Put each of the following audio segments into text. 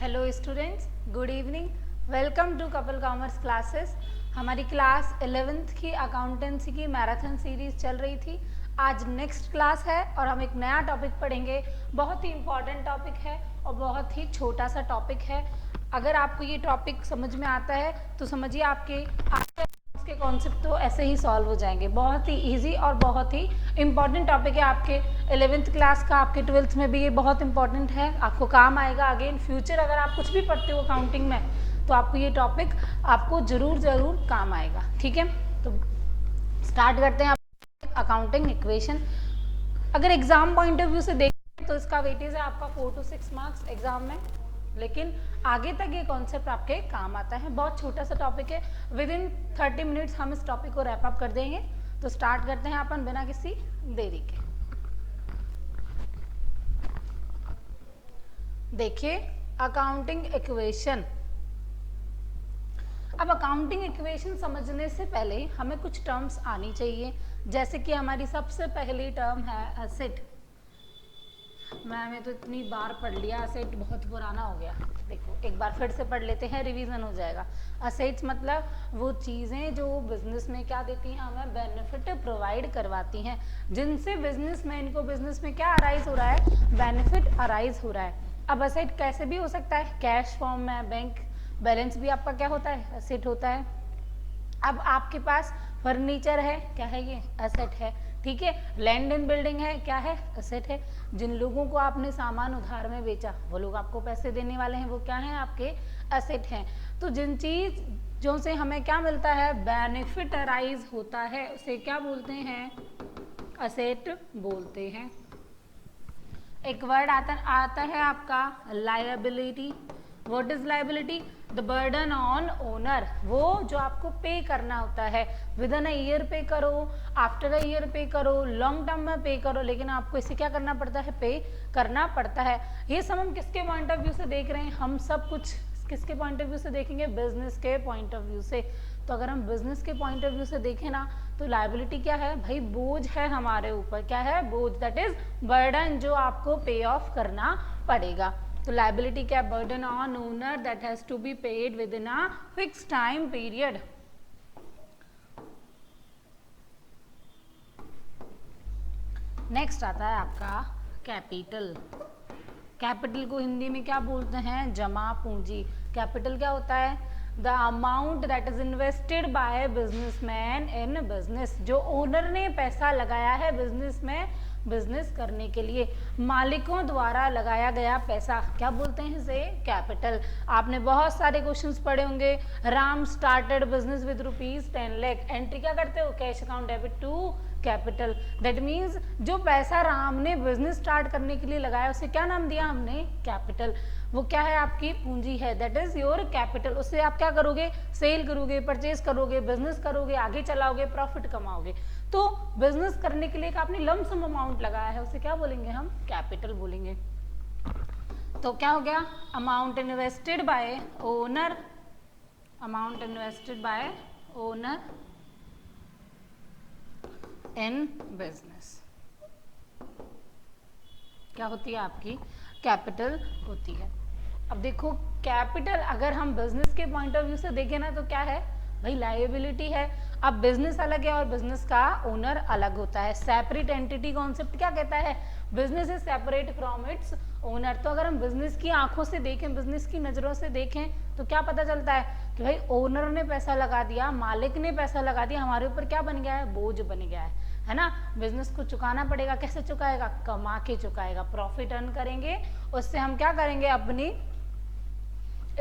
Hello students, good evening. Welcome to Kapil commerce classes. हमारी class 11th की accountancy की marathon series चल रही थी। आज नेक्स्ट क्लास है और हम एक नया टॉपिक पढ़ेंगे। बहुत ही इम्पॉर्टेंट टॉपिक है और बहुत ही छोटा सा टॉपिक है। अगर आपको ये टॉपिक समझ में आता है तो समझिए आपके के कॉन्सेप्ट तो ऐसे ही सॉल्व हो जाएंगे। बहुत ही इजी और बहुत ही इम्पॉर्टेंट टॉपिक है आपके 11th क्लास का। आपके 12th में भी ये बहुत इंपॉर्टेंट है, आपको काम आएगा आगे इन फ्यूचर। अगर आप कुछ भी पढ़ते हो अकाउंटिंग में तो आपको ये टॉपिक आपको ज़रूर काम आएगा। ठीक है, तो स्टार्ट करते हैं अकाउंटिंग इक्वेशन। अगर एग्जाम पॉइंट ऑफ व्यू से देखें तो इसका वेटेज है आपका 4 to 6 मार्क्स एग्जाम में, लेकिन आगे तक ये कॉन्सेप्ट आपके काम आता है। बहुत छोटा सा टॉपिक है, विद इन 30 मिनट्स हम इस टॉपिक को रैप अप कर देंगे। तो स्टार्ट करते हैं अपन बिना किसी देरी के। देखिए अकाउंटिंग इक्वेशन। अब अकाउंटिंग इक्वेशन समझने से पहले हमें कुछ टर्म्स आनी चाहिए, जैसे कि हमारी सबसे पहली टर्म है एसेट। मैंने तो इतनी बार पढ़ लिया, असेट बहुत पुराना हो गया। देखो एक बार फिर से पढ़ लेते हैं, रिवीजन हो जाएगा। असेट्स मतलब वो चीज़ें जो बिजनेस में क्या देती हैं, हमें बेनिफिट प्रोवाइड करवाती हैं, जिनसे बिजनेसमैन को बिजनेस में क्या अराइज हो रहा है, बेनिफिट अराइज हो रहा है। अब असेट कैसे भी हो सकता है, कैश फॉर्म में, बैंक बैलेंस भी आपका क्या होता है, असेट होता है। अब आपके पास फर्नीचर है, क्या है ये, असेट है। ठीक है, लैंड एंड बिल्डिंग है, क्या है, असेट है। जिन लोगों को आपने सामान उधार में बेचा वो लोग आपको पैसे देने वाले हैं, वो क्या है, आपके असेट हैं। तो जिन चीज़ों से हमें क्या मिलता है, बेनिफिट अराइज होता है, उसे क्या बोलते हैं, असेट बोलते हैं। एक वर्ड आता है आपका liability. What is liability, the burden on owner. वो जो आपको पे करना होता है, विद इन अ ईयर पे करो, आफ्टर अ ईयर पे करो, लॉन्ग टर्म में पे करो, लेकिन आपको इसे क्या करना पड़ता है, पे करना पड़ता है। ये सब हम किसके पॉइंट ऑफ व्यू से देख रहे हैं, हम सब कुछ किसके पॉइंट ऑफ व्यू से देखेंगे, बिजनेस के पॉइंट ऑफ व्यू से। तो अगर हम बिजनेस के पॉइंट ऑफ व्यू से देखें ना, तो लायबिलिटी क्या है भाई, बोझ है हमारे ऊपर। क्या है, बोझ, दैट इज बर्डन, जो आपको पे ऑफ करना पड़ेगा। तो लायबिलिटी क्या, burden on owner that has to be paid within a fix time period. Next आता है आपका कैपिटल। कैपिटल को हिंदी में क्या बोलते हैं, जमा पूंजी। कैपिटल क्या होता है, the amount that is invested bye businessman in business. जो ओनर ने पैसा लगाया है बिजनेस में, बिजनेस करने के लिए, मालिकों द्वारा लगाया गया पैसा, क्या बोलते हैं इसे, कैपिटल। आपने बहुत सारे क्वेश्चंस पढ़े होंगे। Ram started business with ₹10 lakh. Entry क्या करते हो, cash account debit to capital. That means जो पैसा राम ने बिजनेस स्टार्ट करने के लिए लगाया उसे क्या नाम दिया हमने, कैपिटल। वो क्या है, आपकी पूंजी है, दैट इज योर कैपिटल। उससे आप क्या करोगे, सेल करोगे, परचेज करोगे, बिजनेस करोगे, आगे चलाओगे, प्रॉफिट कमाओगे। तो बिजनेस करने के लिए एक आपने लम सम अमाउंट लगाया है, उसे क्या बोलेंगे हम, कैपिटल बोलेंगे। तो क्या हो गया, amount invested by owner, amount invested by owner in business क्या होती है, आपकी कैपिटल होती है। अब देखो कैपिटल अगर हम बिजनेस के पॉइंट ऑफ व्यू से देखें ना, तो क्या है भाई, लायबिलिटी है। अब बिजनेस अलग है और बिजनेस का ओनर अलग होता है। सेपरेट एंटिटी कॉन्सेप्ट क्या कहता है, business is separate from its owner. तो अगर हम बिजनेस की आंखों से देखें, बिजनेस की नज़रों से देखें, तो क्या पता चलता है कि भाई ओनर ने पैसा लगा दिया, मालिक ने पैसा लगा दिया, हमारे ऊपर क्या बन गया है, बोझ बन गया है ना। बिजनेस को चुकाना पड़ेगा, कैसे चुकाएगा, कमा के चुकाएगा, प्रॉफिट अर्न करेंगे, उससे हम क्या करेंगे, अपनी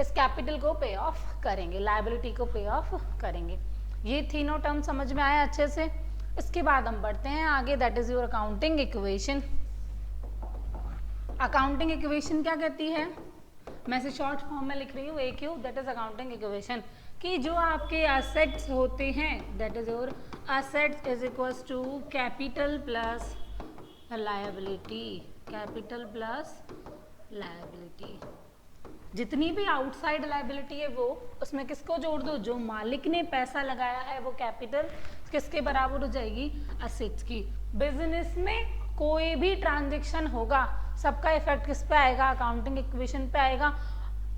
इस कैपिटल को पे ऑफ करेंगे, लायबिलिटी को पे ऑफ करेंगे। ये तीनों टर्म समझ में आया अच्छे से। इसके बाद हम बढ़ते हैं आगे, that is your accounting equation. Accounting equation क्या कहती है, मैं इसे शॉर्ट फॉर्म में लिख रही हूँ, AQ, that is accounting equation. कि जो आपके असेट्स होते हैं, that is your assets is equals to capital plus liability, capital plus liability. जितनी भी आउटसाइड लायबिलिटी है वो उसमें किसको जोड़ दो, जो मालिक ने पैसा लगाया है, वो कैपिटल किसके बराबर हो जाएगी, असेट्स की। बिजनेस में कोई भी ट्रांजेक्शन होगा, सबका इफेक्ट किस पे आएगा, अकाउंटिंग इक्वेशन पे आएगा।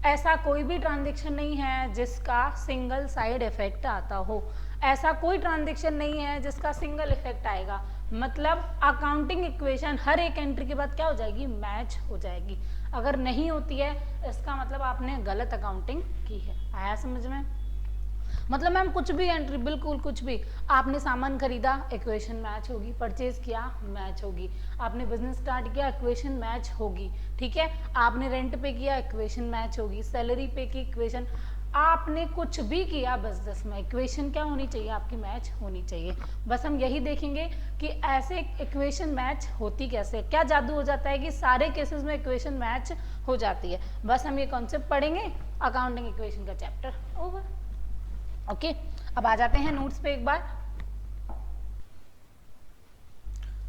ऐसा कोई भी ट्रांजेक्शन नहीं है जिसका सिंगल साइड इफेक्ट आता हो, ऐसा कोई ट्रांजेक्शन नहीं है जिसका सिंगल इफेक्ट आएगा। मतलब अकाउंटिंग इक्वेशन हर एक एंट्री के बाद क्या हो जाएगी, मैच हो जाएगी। अगर नहीं होती है इसका मतलब आपने गलत अकाउंटिंग की है। आया समझ में? मतलब मैम कुछ भी एंट्री, बिल्कुल कुछ भी, आपने सामान खरीदा इक्वेशन मैच होगी, परचेज किया मैच होगी, आपने बिजनेस स्टार्ट किया इक्वेशन मैच होगी, ठीक है, आपने रेंट पे किया इक्वेशन मैच होगी, सैलरी पे की इक्वेशन, आपने कुछ भी किया बिजनेस में इक्वेशन क्या होनी चाहिए आपकी, मैच होनी चाहिए। बस हम यही देखेंगे कि ऐसे इक्वेशन मैच होती कैसे, क्या जादू हो जाता है कि सारे केसेस में इक्वेशन मैच हो जाती है। बस हम ये कॉन्सेप्ट पढ़ेंगे, अकाउंटिंग इक्वेशन का चैप्टर ओवर। ओके अब आ जाते हैं नोट्स पे एक बार।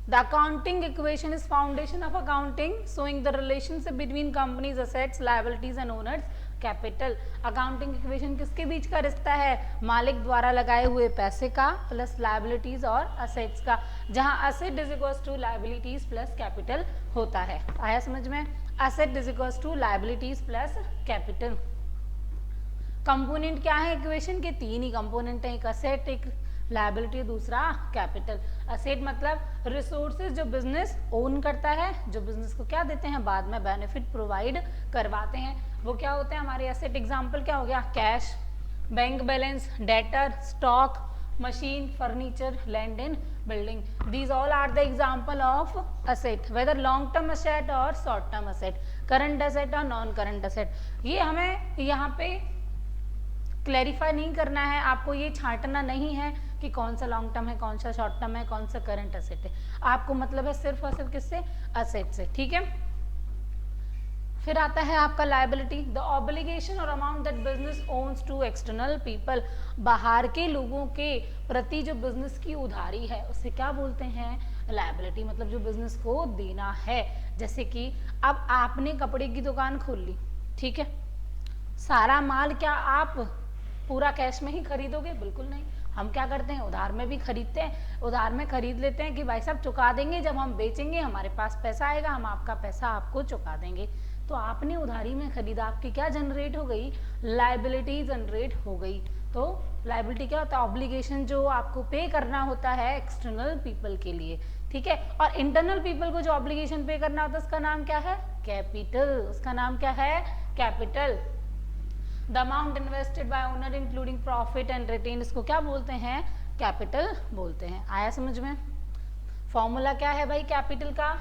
The accounting equation is foundation of accounting, showing the relationship between company's assets liabilities and owner's capital. Accounting equation किसके बीच का रिश्ता है, मालिक द्वारा लगाए हुए पैसे का प्लस लायबिलिटीज और असेट्स का, जहां asset is equals to liabilities plus capital होता है। आया समझ में? Asset is equals to liabilities plus capital. Component क्या है इक्वेशन के, तीन ही कंपोनेंट है, एक असेट, एक लायबिलिटी, दूसरा कैपिटल। असेट मतलब रिसोर्सेज जो बिजनेस ओन करता है, जो बिजनेस को क्या देते हैं, बाद में बेनिफिट प्रोवाइड करवाते हैं, वो क्या होते हैं हमारे असेट। एग्जांपल क्या हो गया, cash, bank balance, debtor, stock, machine, furniture, land and building. These all are the example of asset, whether long term asset और short term asset, current asset और नॉन करंट असेट। ये हमें यहाँ पे clarify नहीं करना है, आपको ये छांटना नहीं है कि कौन सा लॉन्ग टर्म है, कौन सा शॉर्ट टर्म है, कौन सा करंट असेट है। आपको मतलब है सिर्फ और सिर्फ किससे, असेट से, ठीक है। फिर आता है आपका लायबिलिटी, द ऑब्लिगेशन और amount that business owns to external people. बाहर के लोगों के प्रति जो बिजनेस की उधारी है उसे क्या बोलते हैं, लायबिलिटी। मतलब जो बिजनेस को देना है, जैसे कि अब आपने कपड़े की दुकान खोल ली, ठीक है, सारा माल क्या आप पूरा कैश में ही खरीदोगे, बिल्कुल नहीं। हम क्या करते हैं, उधार में भी खरीदते हैं, उधार में खरीद लेते हैं कि भाई साहब चुका देंगे, जब हम बेचेंगे हमारे पास पैसा आएगा, हम आपका पैसा आपको चुका देंगे। तो आपने उधारी में खरीदा, आपकी क्या जनरेट हो गई, लायबिलिटी जनरेट हो गई। तो लायबिलिटी क्या होता है, ऑब्लिगेशन जो आपको पे करना होता है एक्सटर्नल पीपल के लिए, ठीक है। और इंटरनल पीपल को जो ऑब्लिगेशन पे करना होता है उसका नाम क्या है, कैपिटल, उसका नाम क्या है, capital. The amount invested by owner including profit and retain, इसको क्या बोलते हैं, कैपिटल बोलते हैं। आया समझ में? फॉर्मूला क्या है भाई कैपिटल का,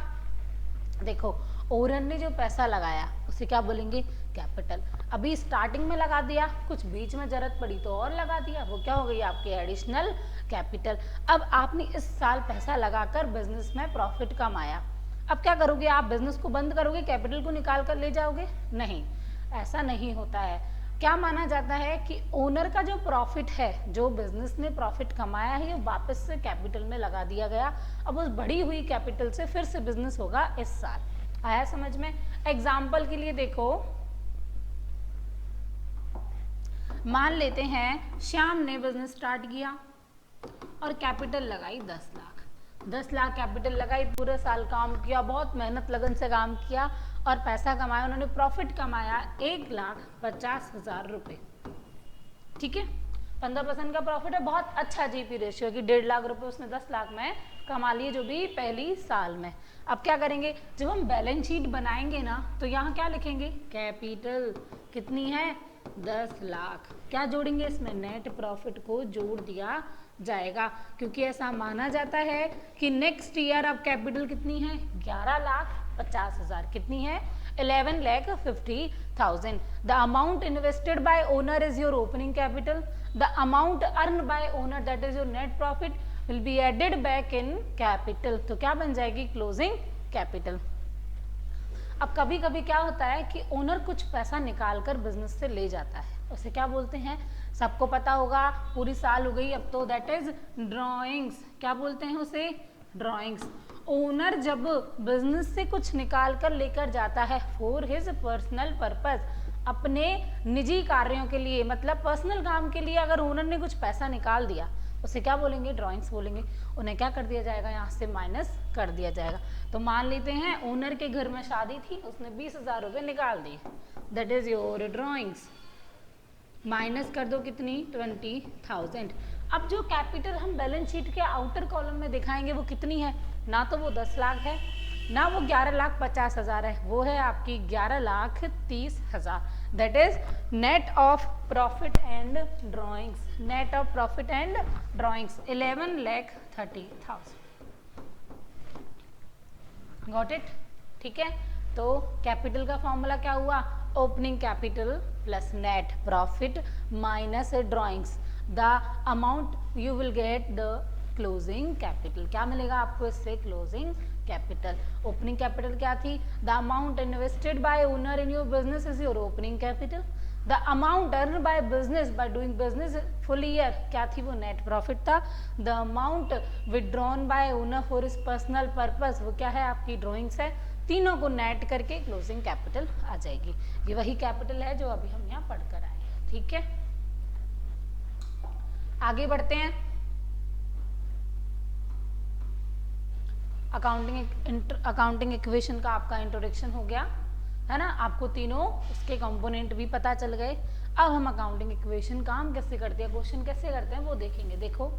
देखो ओनर ने जो पैसा लगाया उसे क्या बोलेंगे, कैपिटल। अभी स्टार्टिंग में लगा दिया, कुछ बीच में जरूरत पड़ी तो और लगा दिया, वो क्या हो गई आपकी एडिशनल कैपिटल। अब आपने इस साल पैसा लगाकर बिजनेस में प्रॉफिट कमाया, अब क्या करोगे आप, बिजनेस को बंद करोगे, कैपिटल को निकाल कर ले जाओगे, नहीं, ऐसा नहीं होता है। क्या माना जाता है कि ओनर का जो प्रॉफिट है, जो बिजनेस ने प्रॉफिट कमाया है, वो वापस से कैपिटल में लगा दिया गया। अब उस बढ़ी हुई कैपिटल से फिर से बिजनेस होगा इस साल। आया समझ में? एग्जाम्पल के लिए देखो, मान लेते हैं श्याम ने बिजनेस स्टार्ट किया और कैपिटल लगाई 10 लाख। 10 लाख कैपिटल लगाई, पूरे साल काम किया, बहुत मेहनत लगन से काम किया और पैसा कमाया, उन्होंने प्रॉफिट कमाया 1,50,000 रुपये, ठीक है। 15% का प्रॉफिट है, बहुत अच्छा जीपी रेशियो कि 1.5 लाख रुपए उसने 10 लाख में कमा लिए, जो भी पहली साल में। अब क्या करेंगे, जब हम बैलेंस शीट बनाएंगे ना तो यहाँ क्या लिखेंगे, कैपिटल कितनी है, 10 लाख। क्या जोड़ेंगे इसमें, नेट प्रॉफिट को जोड़ दिया जाएगा, क्योंकि ऐसा माना जाता है कि नेक्स्ट ईयर अब कैपिटल कितनी है, 11,50,000, कितनी है, 11,50,000। The amount invested by owner is your opening capital, the amount earn by owner that is your net profit will be added back in capital. तो क्या बन जाएगी, क्लोजिंग कैपिटल। अब कभी कभी क्या होता है कि ओनर कुछ पैसा निकाल कर बिजनेस से ले जाता है, उसे क्या बोलते हैं, सबको पता होगा, पूरी साल हो गई अब तो, दैट इज ड्रॉइंग्स। क्या बोलते हैं उसे, ड्रॉइंग्स। ओनर जब बिजनेस से कुछ निकाल कर लेकर जाता है फॉर हिज पर्सनल पर्पस, अपने निजी कार्यों के लिए, मतलब पर्सनल काम के लिए, अगर ओनर ने कुछ पैसा निकाल दिया उसे क्या बोलेंगे, ड्राइंग्स बोलेंगे। उन्हें क्या कर दिया जाएगा, यहाँ से माइनस कर दिया जाएगा। तो मान लेते हैं ओनर के घर में शादी थी, उसने 20,000 रुपये निकाल दिए, that is your drawings. Minus कर दो कितनी, 20,000। अब जो कैपिटल हम बैलेंस शीट के आउटर कॉलम में दिखाएंगे वो कितनी है, ना तो वो 10 लाख है, ना वो 11,50,000 है, वो है आपकी 11,30,000। That is net of profit and drawings, net of profit and drawings 11,30,000। Got it, ठीक है। तो कैपिटल का फॉर्मूला क्या हुआ, opening capital plus net profit minus drawings, the amount you will get the closing capital. क्या मिलेगा आपको इससे, क्लोजिंग कैपिटल। ओपनिंग कैपिटल क्या थी, the amount invested by owner in your business is your opening capital. The amount earn by business by doing business full year क्या थी, वो net profit था। The amount withdrawn bye owner for his personal purpose, वो क्या है, आपकी drawings है। तीनों को नेट करके क्लोजिंग कैपिटल आ जाएगी। ये वही कैपिटल है जो अभी हम यहाँ पढ़कर आए, ठीक है। आगे बढ़ते हैं। अकाउंटिंग इक्वेशन का आपका इंट्रोडक्शन हो गया है ना, आपको तीनों उसके कंपोनेंट भी पता चल गए। अब हम अकाउंटिंग इक्वेशन काम कैसे करते हैं, क्वेश्चन कैसे करते हैं वो देखेंगे। देखो,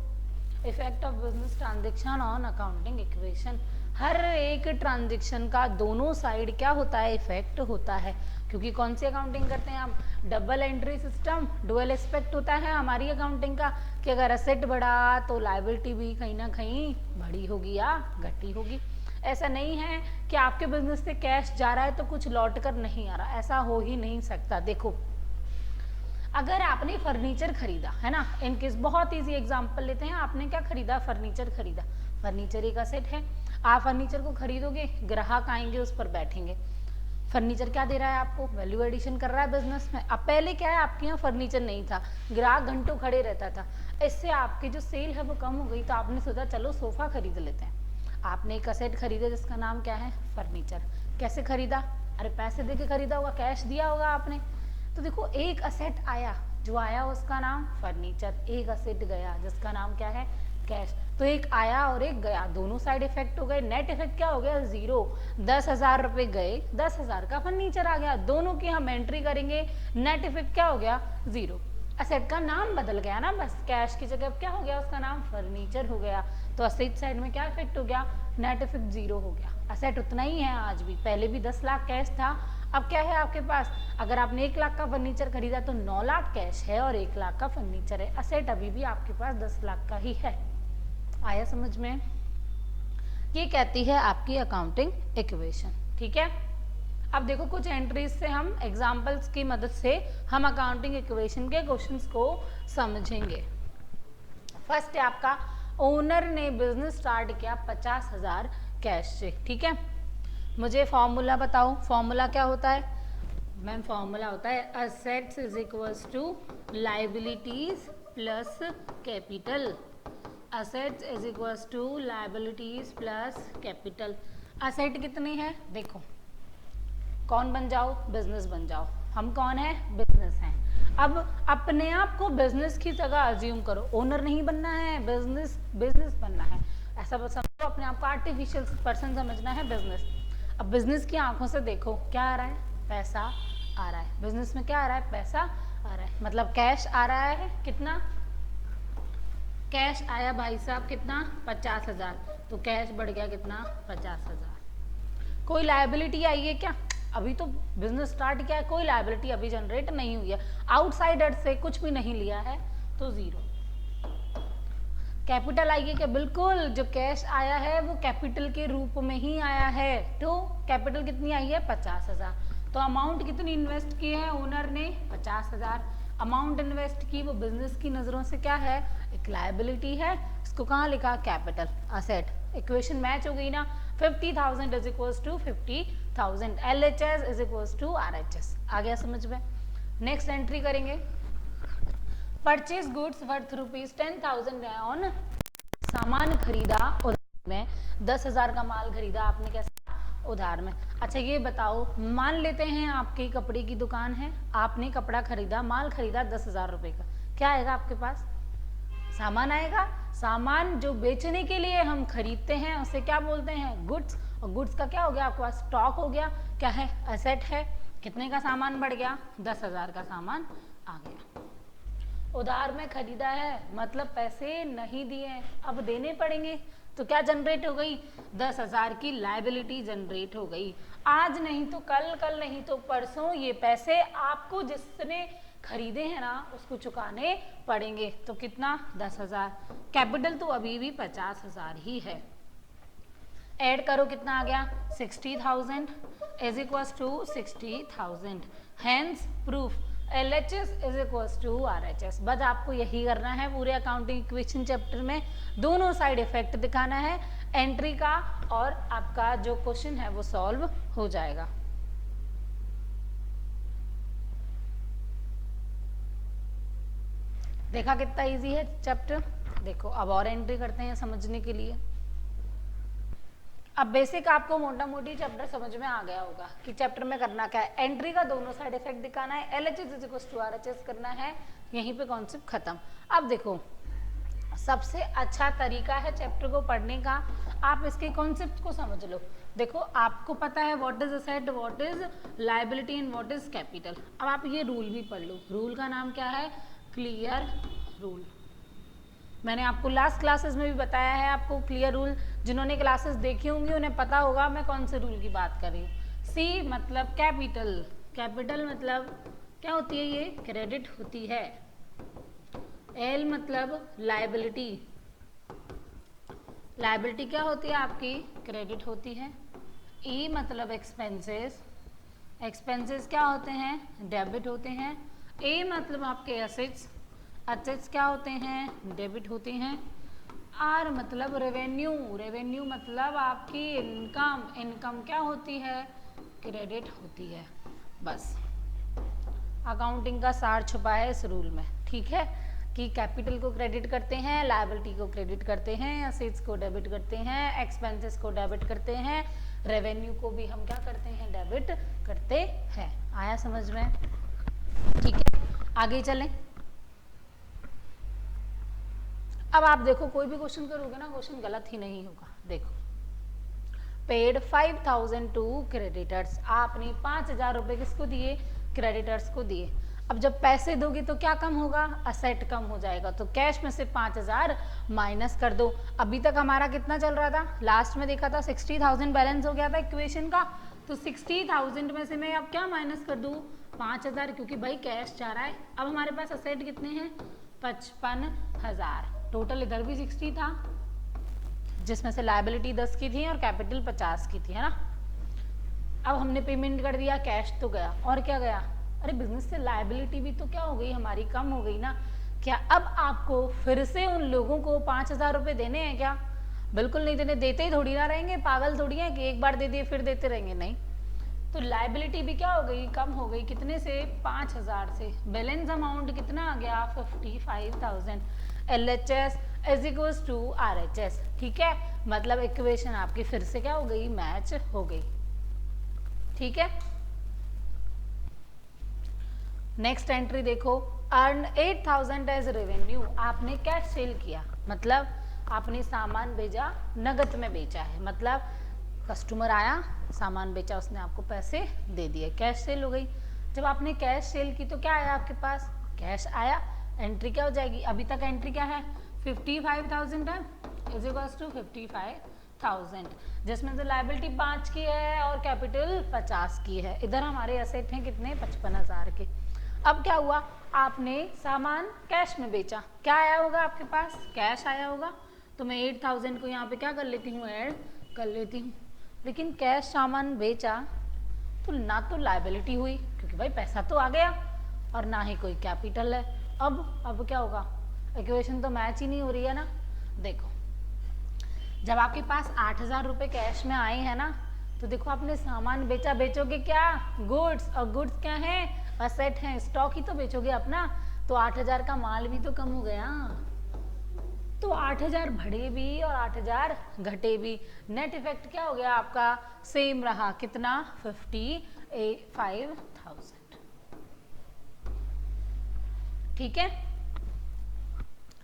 effect of business transaction on accounting equation. हर एक ट्रांजेक्शन का दोनों साइड क्या होता है, इफेक्ट होता है। क्योंकि कौन सी अकाउंटिंग करते हैं हम, double entry system. Dual aspect होता है हमारी अकाउंटिंग का कि अगर असेट बढ़ा तो लायबिलिटी भी कहीं ना कहीं बड़ी होगी या घटी होगी। ऐसा नहीं है कि आपके बिजनेस से कैश जा रहा है तो कुछ लौट कर नहीं आ रहा, ऐसा हो ही नहीं सकता। देखो, अगर आपने फर्नीचर खरीदा है ना, इनकेस बहुत इजी एग्जांपल लेते हैं, आपने क्या खरीदा, फर्नीचर खरीदा। फर्नीचर एक असेट है, आप फर्नीचर को खरीदोगे, ग्राहक आएंगे उस पर बैठेंगे। फर्नीचर क्या दे रहा है आपको, वैल्यू एडिशन कर रहा है बिजनेस में। अब पहले क्या है, आपके यहाँ फर्नीचर नहीं था, ग्राहक घंटों खड़े रहता था, इससे आपकी जो सेल है वो कम हो गई, तो आपने सोचा चलो सोफा खरीद लेते हैं। आपने एक असेट खरीदा जिसका नाम क्या है, फर्नीचर। कैसे खरीदा, अरे पैसे दे के खरीदा होगा, कैश दिया होगा आपने। तो देखो, एक असेट आया, जो आया उसका नाम फर्नीचर, एक असेट गया जिसका नाम क्या है, कैश। तो एक आया और एक गया, दोनों साइड इफेक्ट हो गए। नेट इफेक्ट क्या हो गया, 0। 10,000 रुपए गए, 10,000 का फर्नीचर आ गया, दोनों की हम एंट्री करेंगे, नेट इफेक्ट क्या हो गया, 0। असेट का नाम बदल गया ना, बस कैश की जगह क्या हो गया, उसका नाम फर्नीचर हो गया। तो असेट साइड में क्या इफेक्ट हो गया, नेट इफेक्ट 0 हो गया। असेट उतना ही है आज भी, पहले भी 10 लाख कैश था, अब क्या है आपके पास, अगर आपने 1 लाख का फर्नीचर खरीदा तो 9 लाख कैश है और 1 लाख का फर्नीचर है। असेट अभी भी आपके पास 10 लाख का ही है। आया समझ में, ये कहती है आपकी अकाउंटिंग इक्वेशन, ठीक है। अब देखो, कुछ एंट्रीज से हम एग्जांपल्स की मदद से हम अकाउंटिंग इक्वेशन के क्वेश्चंस को समझेंगे। फर्स्ट है आपका, ओनर ने बिजनेस स्टार्ट किया 50,000 कैश से, ठीक है। मुझे फॉर्मूला बताओ, फॉर्मूला क्या होता है मैम, फॉर्मूला होता है assets is equals to liabilities plus capital. Assets is equals to liabilities plus capital. Asset कितनी है, देखो, कौन बन जाओ, बिजनेस बन जाओ। हम कौन है, बिजनेस हैं। अब अपने आप को बिजनेस की जगह अज्यूम करो, ओनर नहीं बनना है, बिजनेस बनना है। ऐसा समझो, अपने आप को आर्टिफिशियल पर्सन समझना है, बिजनेस। अब बिजनेस की आंखों से देखो, क्या आ रहा है, पैसा आ रहा है। बिजनेस में क्या आ रहा है, पैसा आ रहा है, मतलब कैश आ रहा है। कितना कैश आया भाई साहब, कितना, 50,000। तो कैश बढ़ गया कितना, 50,000। कोई लायबिलिटी आई है क्या, अभी तो बिजनेस स्टार्ट किया है, कोई लायबिलिटी अभी जनरेट नहीं हुई है, आउटसाइडर से कुछ भी नहीं लिया है, तो 0। कैपिटल आई है क्या, बिल्कुल, जो कैश आया है वो कैपिटल के रूप में ही आया है। तो कैपिटल कितनी आई है, 50,000। तो अमाउंट कितनी इन्वेस्ट की है ओनर ने, 50,000। अमाउंट इन्वेस्ट की वो बिजनेस की नज़रों से क्या है, एक लायबिलिटी है, इसको कहाँ लिखा, कैपिटल। असेट, इक्वेशन मैच हो गई ना, 50,000 is equals to 50,000, LHS is equals to RHS। आ गया समझ में। नेक्स्ट एंट्री करेंगे, परचेज गुड्स वर्थ ₹10,000 ऑन, सामान खरीदा उधार में, 10,000 का माल खरीदा आपने, कैसे, उधार में। अच्छा ये बताओ, मान लेते हैं आपकी कपड़े की दुकान है, आपने कपड़ा खरीदा, माल खरीदा 10,000 रुपए का, क्या आएगा आपके पास, सामान आएगा। सामान जो बेचने के लिए हम खरीदते हैं उसे क्या बोलते हैं, गुड्स। और गुड्स का क्या हो गया, आपके पास स्टॉक हो गया, क्या है, एसेट है। कितने का सामान बढ़ गया, 10,000 का सामान आ गया। उधार में खरीदा है मतलब पैसे नहीं दिए, अब देने पड़ेंगे, तो क्या जनरेट हो गई, 10,000 की लायबिलिटी जनरेट हो गई। आज नहीं तो कल, कल नहीं तो परसों ये पैसे आपको जिसने खरीदे हैं ना उसको चुकाने पड़ेंगे। तो कितना, 10,000। कैपिटल तो अभी भी 50,000 ही है। ऐड करो कितना आ गया, 60,000 is equals to 60,000। Hence proof LHS is equals to RHS। बस आपको यही करना है पूरे अकाउंटिंग इक्वेशन चैप्टर में, दोनों साइड इफेक्ट दिखाना है एंट्री का, और आपका जो क्वेश्चन है वो सॉल्व हो जाएगा। देखा कितना इजी है चैप्टर। देखो अब और एंट्री करते हैं समझने के लिए। अब बेसिक आपको मोटा मोटी चैप्टर समझ में आ गया होगा कि चैप्टर में करना क्या है। एंट्री का दोनों साइड इफेक्ट दिखाना है, LHS is equals to RHS करना है, यहीं पे कॉन्सेप्ट खत्म। अब देखो सबसे अच्छा तरीका है चैप्टर को पढ़ने का, आप इसके कॉन्सेप्ट को समझ लो। देखो आपको पता है what is asset, what is liability and what is capital. अब आप ये रूल भी पढ़ लो। रूल का नाम क्या है, क्लियर रूल। मैंने आपको लास्ट क्लासेस में भी बताया है, आपको क्लियर रूल जिन्होंने क्लासेस देखी होंगी उन्हें पता होगा मैं कौन से रूल की बात कर रही हूँ। C मतलब कैपिटल, कैपिटल मतलब क्या होती है, ये क्रेडिट होती है। L मतलब लायबिलिटी, लायबिलिटी क्या होती है आपकी, क्रेडिट होती है। E मतलब एक्सपेंसेस, एक्सपेंसेस क्या होते हैं, डेबिट होते हैं। A मतलब आपके एसेट्स, एसेट्स क्या होते हैं, डेबिट होते हैं। R मतलब रेवेन्यू, रेवेन्यू मतलब आपकी इनकम, इनकम क्या होती है, क्रेडिट होती है। बस अकाउंटिंग का सार छुपा है इस रूल में, ठीक है, कि कैपिटल को क्रेडिट करते हैं, लायबिलिटी को क्रेडिट करते हैं, एसेट्स को डेबिट करते हैं, एक्सपेंसेस को डेबिट करते हैं, रेवेन्यू को भी हम क्या करते हैं, डेबिट करते हैं। आया समझ में, ठीक है, आगे चलें। अब आप देखो कोई भी क्वेश्चन करोगे ना, क्वेश्चन गलत ही नहीं होगा। देखो पेड 5,000 टू क्रेडिटर्स, आपने 5,000 रुपए किसको दिए, क्रेडिटर्स को दिए। अब जब पैसे दोगे तो क्या कम होगा, असेट कम हो जाएगा, तो कैश में से 5,000 माइनस कर दो। अभी तक हमारा कितना चल रहा था, लास्ट में देखा था 60,000 बैलेंस हो गया था इक्वेशन का, तो 60,000 में से मैं अब क्या माइनस कर दूं, 5,000, क्योंकि भाई कैश जा रहा है। अब हमारे पास असेट कितने हैं, 55,000। टोटल इधर भी 60 था, जिसमें से लायबिलिटी 10 की थी और कैपिटल 50 की थी, है ना। अब हमने पेमेंट कर दिया, कैश तो गया, और क्या गया, अरे बिजनेस से लायबिलिटी भी तो क्या हो गई हमारी, कम हो गई ना। क्या अब आपको फिर से उन लोगों को 5,000 रुपये देने हैं क्या, बिल्कुल नहीं देने, देते ही थोड़ी ना रहेंगे, पागल थोड़ी है कि एक बार दे दिए फिर देते रहेंगे, नहीं। तो लायबिलिटी भी क्या हो गई, कम हो गई, कितने से, 5,000 से। बैलेंस अमाउंट कितना आ गया, 55,000। LHS is equals to RHS, ठीक है, मतलब इक्वेशन आपकी फिर से क्या हो गई, मैच हो गई, ठीक है। नेक्स्ट एंट्री देखो, अर्न 8,000 एज रेवेन्यू, आपने कैश सेल किया, मतलब आपने सामान भेजा, नगद में बेचा है, मतलब कस्टमर आया, सामान बेचा, उसने आपको पैसे दे दिए, कैश सेल हो गई। जब आपने कैश सेल की तो क्या आया आपके पास, कैश आया, एंट्री क्या हो जाएगी, अभी तक एंट्री क्या है, 55,000 है, इज इक्वल्स टू 55,000, जिसमें से लायबिलिटी 5 की है और कैपिटल 50 की है। इधर हमारे एसेट हैं कितने, 55,000 के। अब क्या हुआ, आपने सामान कैश में बेचा, क्या आया होगा आपके पास, कैश आया होगा, तो मैं 8,000 को यहाँ पे क्या कर लेती हूँ, ऐड कर लेती हूँ। लेकिन कैश सामान बेचा तो ना तो लायबिलिटी हुई, क्योंकि भाई पैसा तो आ गया, और ना ही कोई कैपिटल है। अब क्या होगा, इक्वेशन तो मैच ही नहीं हो रही है ना। देखो जब आपके पास 8,000 रुपये कैश में आए हैं ना, तो देखो आपने सामान बेचा, बेचोगे क्या, गुड्स, और गुड्स क्या है, असेट है, स्टॉक ही तो बेचोगे अपना, तो 8,000 का माल भी तो कम हो गया, तो 8,000 बढ़े भी और 8,000 घटे भी, नेट इफेक्ट क्या हो गया आपका, सेम रहा, कितना, 55,000, ठीक है।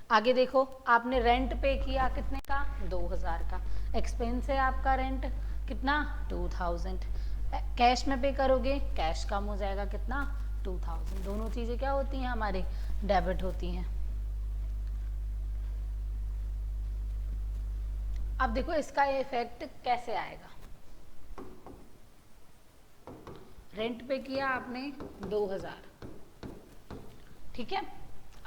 आगे देखो, आपने रेंट पे किया कितने का, 2000 का। एक्सपेंस है आपका रेंट कितना, 2000। कैश में पे करोगे, कैश कम हो जाएगा कितना, 2000। दोनों चीजें क्या होती हैं हमारे, डेबिट होती हैं। अब देखो इसका इफेक्ट कैसे आएगा। रेंट पे किया आपने 2000, ठीक है।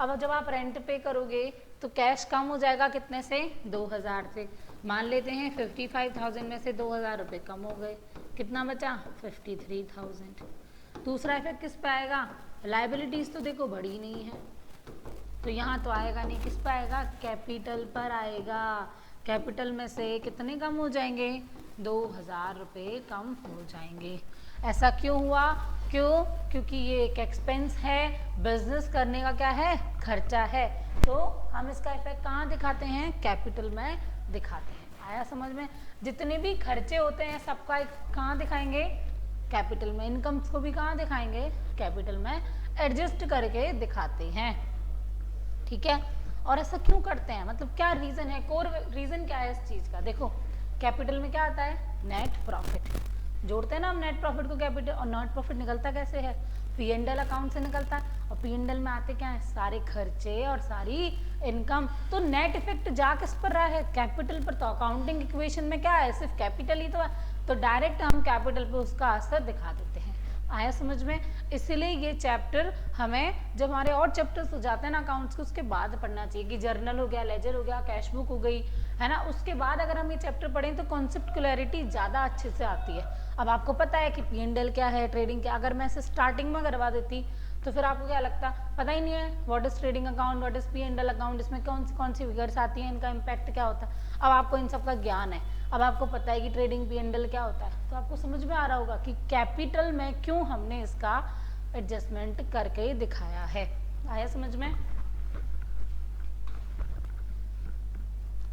अब जब आप रेंट पे करोगे तो कैश कम हो जाएगा कितने से, 2000 से। मान लेते हैं 55,000 में से 2000 रुपये कम हो गए, कितना बचा, 53,000। दूसरा इफेक्ट किस पे आएगा, लाइबिलिटीज तो देखो बढ़ी नहीं है, तो यहाँ तो आएगा नहीं, किस पे आएगा, कैपिटल पर आएगा। कैपिटल में से कितने कम हो जाएंगे, 2000 रुपये कम हो जाएंगे। ऐसा क्यों हुआ, क्यों, क्योंकि ये एक एक्सपेंस है, बिजनेस करने का क्या है, खर्चा है, तो हम इसका इफेक्ट कहाँ दिखाते हैं, कैपिटल में दिखाते हैं। आया समझ में, जितने भी खर्चे होते हैं सबका कहाँ दिखाएंगे, कैपिटल में। इनकम्स को भी कहाँ दिखाएंगे, कैपिटल में एडजस्ट करके दिखाते हैं, ठीक है। और ऐसा क्यों करते हैं, मतलब क्या रीजन है, कोर रीजन क्या है इस चीज का। देखो कैपिटल में क्या आता है, नेट प्रॉफिट, जोड़ते हैं ना हम नेट प्रॉफिट को कैपिटल, और नेट प्रॉफिट निकलता कैसे है, P&L अकाउंट से निकलता है, और P&L में आते क्या है, सारे खर्चे और सारी इनकम। तो नेट इफेक्ट जा किस पर रहा है, कैपिटल पर। तो अकाउंटिंग इक्वेशन में क्या है, सिर्फ कैपिटल ही तो है, तो डायरेक्ट हम कैपिटल पे उसका असर दिखा देते हैं। आया समझ में, इसीलिए ये चैप्टर हमें जब हमारे और चैप्टर्स हो जाते हैं ना अकाउंट्स के, उसके बाद पढ़ना चाहिए, कि जर्नल हो गया, लेजर हो गया, कैश बुक हो गई, है ना, उसके बाद अगर हम ये चैप्टर पढ़ें तो कॉन्सेप्ट क्लैरिटी ज़्यादा अच्छे से आती है। अब आपको पता है कि P&L क्या है, ट्रेडिंग क्या, अगर मैं इसे स्टार्टिंग में करवा देती तो फिर आपको क्या लगता, पता ही नहीं है what is trading account, what is P&L account, इसमें कौन सी फिगर्स आती हैं, इनका इम्पैक्ट क्या होता है। अब आपको इन सब का ज्ञान है, अब आपको पता है कि ट्रेडिंग P&L क्या होता है, तो आपको समझ में आ रहा होगा कि कैपिटल में क्यों हमने इसका एडजस्टमेंट करके दिखाया है। आया समझ में,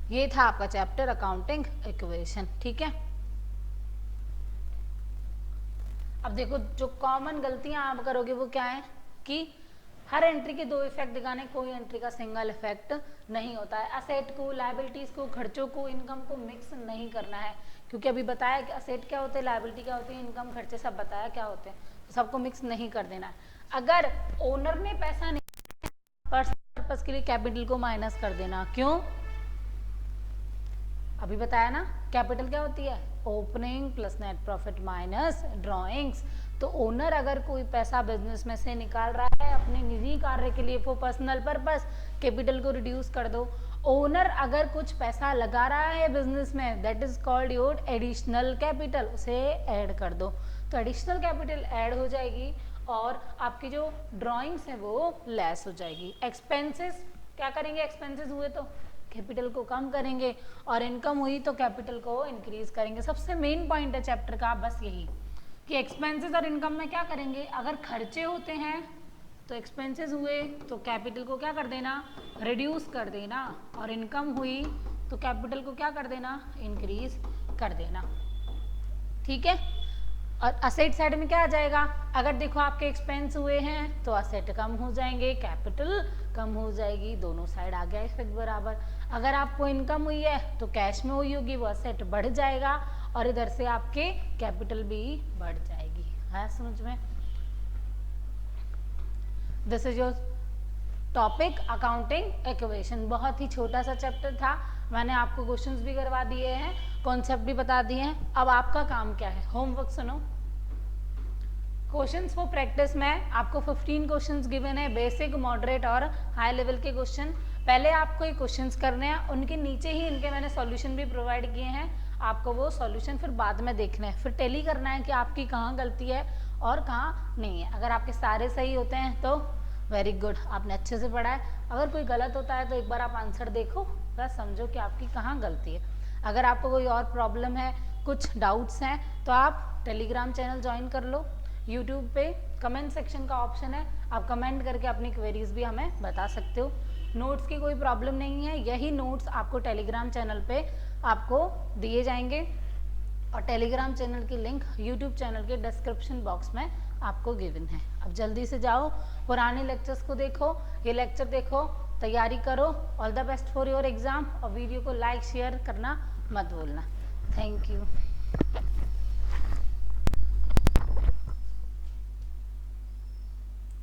ये था आपका चैप्टर अकाउंटिंग इक्वेशन, ठीक है। अब देखो जो कॉमन गलतियां आप करोगे वो क्या है, कि हर एंट्री के दो इफेक्ट दिखाने, कोई एंट्री का सिंगल इफेक्ट नहीं होता है। असेट को, लायबिलिटीज को, खर्चों को, इनकम को मिक्स नहीं करना है, क्योंकि अभी बताया कि असेट क्या होते हैं, लायबिलिटी क्या होती है, इनकम खर्चे सब बताया क्या होते हैं, तो सबको मिक्स नहीं कर देना है। अगर ओनर ने पैसा नहीं, पर्सनल पर्पस के लिए कैपिटल को माइनस कर देना, क्यों, अभी बताया ना, कैपिटल क्या होती है, opening plus net profit minus drawings. तो ओनर अगर कोई पैसा बिजनेस में से निकाल रहा है अपने निजी कार्य के लिए, फॉर पर्सनल पर्पस, कैपिटल को रिड्यूस कर दो। ओनर अगर कुछ पैसा लगा रहा है बिजनेस में, that is called your additional capital, उसे ऐड कर दो, तो एडिशनल कैपिटल ऐड हो जाएगी और आपकी जो ड्रॉइंग्स है वो लेस हो जाएगी। एक्सपेंसेस क्या करेंगे, एक्सपेंसेस हुए तो कैपिटल को कम करेंगे, और इनकम हुई तो कैपिटल को इंक्रीज करेंगे। सबसे मेन पॉइंट है चैप्टर का बस यही, कि एक्सपेंसेस और इनकम में क्या करेंगे, अगर खर्चे होते हैं तो एक्सपेंसेस हुए तो कैपिटल को क्या कर देना, रिड्यूस कर देना, और इनकम हुई तो कैपिटल को क्या कर देना, इंक्रीज कर देना, ठीक है। और असेट साइड में क्या आ जाएगा, अगर देखो आपके एक्सपेंस हुए हैं तो असेट कम हो जाएंगे, कैपिटल कम हो जाएगी, दोनों साइड आ गया इफेक्ट बराबर। अगर आपको इनकम हुई है तो कैश में हुई होगी, वो असेट बढ़ जाएगा, और इधर से आपके कैपिटल भी बढ़ जाएगी। है समझ में, this is your topic accounting equation. बहुत ही छोटा सा चैप्टर था, मैंने आपको क्वेश्चंस भी करवा दिए हैं, कॉन्सेप्ट भी बता दिए हैं। अब आपका काम क्या है, होमवर्क सुनो। क्वेश्चंस फॉर प्रैक्टिस में आपको 15 क्वेश्चंस गिवन है, बेसिक, मॉडरेट और हाई लेवल के क्वेश्चन। पहले आपको ये क्वेश्चंस करने हैं, उनके नीचे ही इनके मैंने सॉल्यूशन भी प्रोवाइड किए हैं, आपको वो सॉल्यूशन फिर बाद में देखना है, फिर टेली करना है कि आपकी कहाँ गलती है और कहाँ नहीं है। अगर आपके सारे सही होते हैं तो वेरी गुड, आपने अच्छे से पढ़ा है। अगर कोई गलत होता है तो एक बार आप आंसर देखो, बस समझो कि आपकी कहाँ गलती है। अगर आपको कोई और प्रॉब्लम है, कुछ डाउट्स हैं, तो आप टेलीग्राम चैनल ज्वाइन कर लो। यूट्यूब पे कमेंट सेक्शन का ऑप्शन है, आप कमेंट करके अपनी क्वेरीज भी हमें बता सकते हो। नोट्स की कोई प्रॉब्लम नहीं है, यही नोट्स आपको टेलीग्राम चैनल पे आपको दिए जाएंगे, और टेलीग्राम चैनल की लिंक यूट्यूब चैनल के डिस्क्रिप्शन बॉक्स में आपको गिवन है। अब जल्दी से जाओ, पुराने लेक्चर्स को देखो, ये लेक्चर देखो, तैयारी करो। All the best for your exam. और वीडियो को लाइक शेयर करना मत भूलना। Thank you.